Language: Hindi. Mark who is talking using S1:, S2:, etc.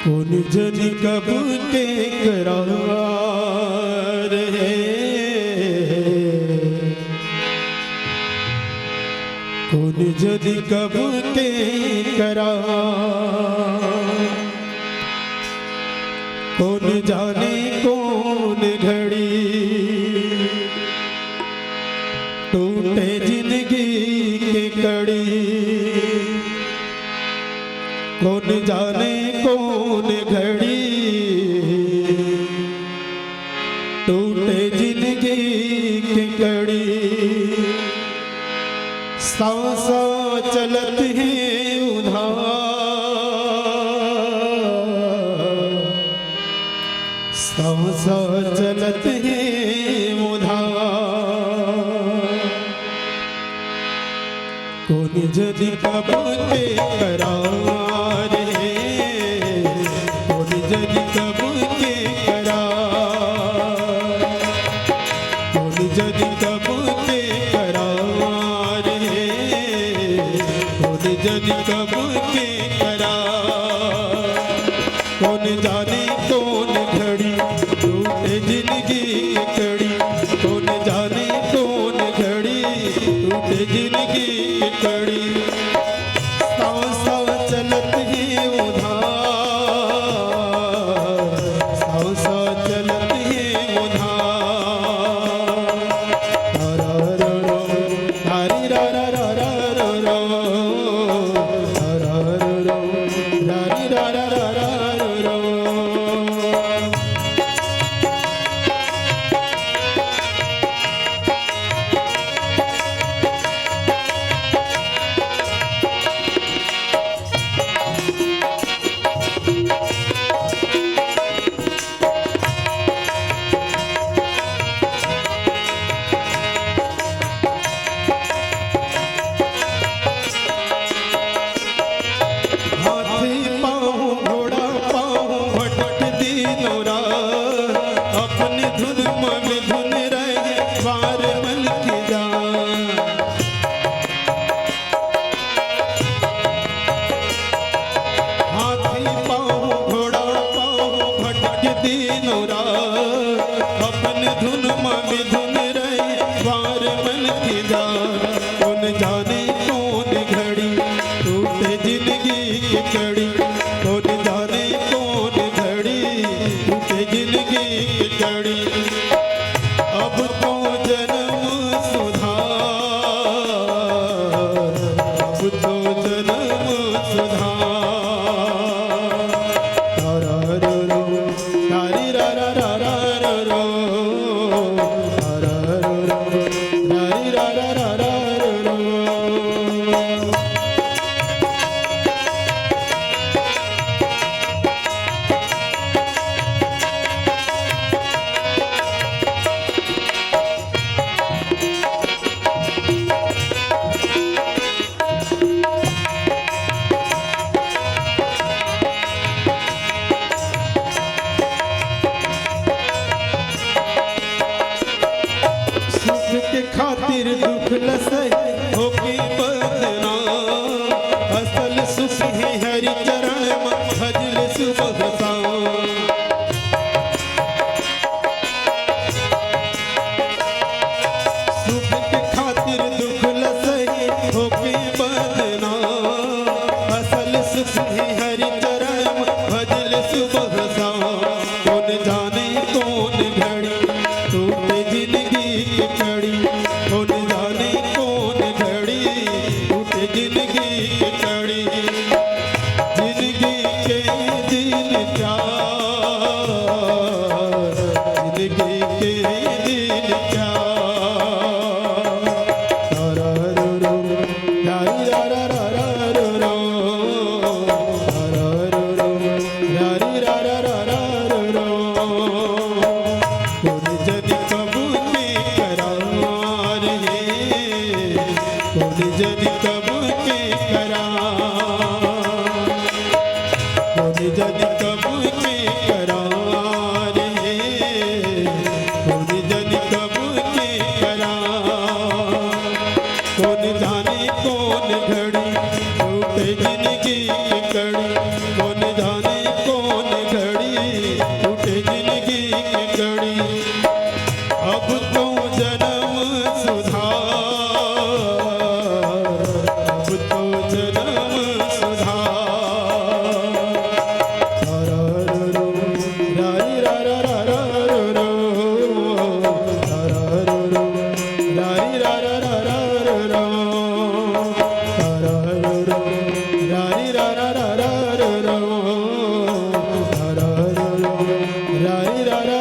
S1: कौन जन कब के करार है, कौन जन कब के करार, कौन जाने कौन घड़ी टूटे जिंदगी के कड़ी, कौन जाने कौन घड़ी टूटे जिंदगी की कड़ी। सांसा चलत है उधार, सांसा चलत है उधार, कौन जदि कब के करार है, कौन जदि कब के करार, कौन जदि कब के करार है, कौन जदि कब के करार, कौन जाने कौन घड़ी टूटे जिंदगी की कड़ी, कौन जाने कौन घड़ी टूटे जिंदगी की कड़ी। सांसा चलत है उधार, सांसा चलत है उधार, रा रा रा हरी रा रा रा रा रा रा रा रा हरी रा रा रा रा रा। कौन जाने कौन घड़ी टूटे जिंदगी की कड़ी, कौन जाने कौन घड़ी टूटे जिंदगी की कड़ी। अब तो जन्म सुधार, अब तो जन्म सुधार, रा रा रो हरी रा रा रा रा रो रा रा रो हरी रा रा रा रा रो। सुख के खातिर दुख लसै होके बदनाम, असल सुख है हरि चरण में भजल सुबह शाम। सुख के खातिर दुख लसै होके बदनाम, असल सुख है हरि चरण में भजल सुबह शाम। कौन जाने कौन घड़ी टूटे जिंदगी की कड़ी, कौन जाने कौन घड़ी टूटे जिंदगी की कड़ी। जिंदगी के दिन प्यार, जिंदगी के दिन प्यार, रा रा रो हरी रा रा रा रा रो रा रा रो हरी रा रा रा रा रो। कौन जदि कब के करार है, कौन जदि कब के करार, कौन जदि कब के करार है, कौन जदि कब के करार, कौन जाने कौन घड़ी टूटे जिंदगी की कड़ी, कौन जाने कौन अब तो जन्म सुधार, अब तो जन्म सुधार। रारी रा रा रा रा रो, रारी रा रा रा रा रो, रारी रा रा रा रा रो, रारी रा रा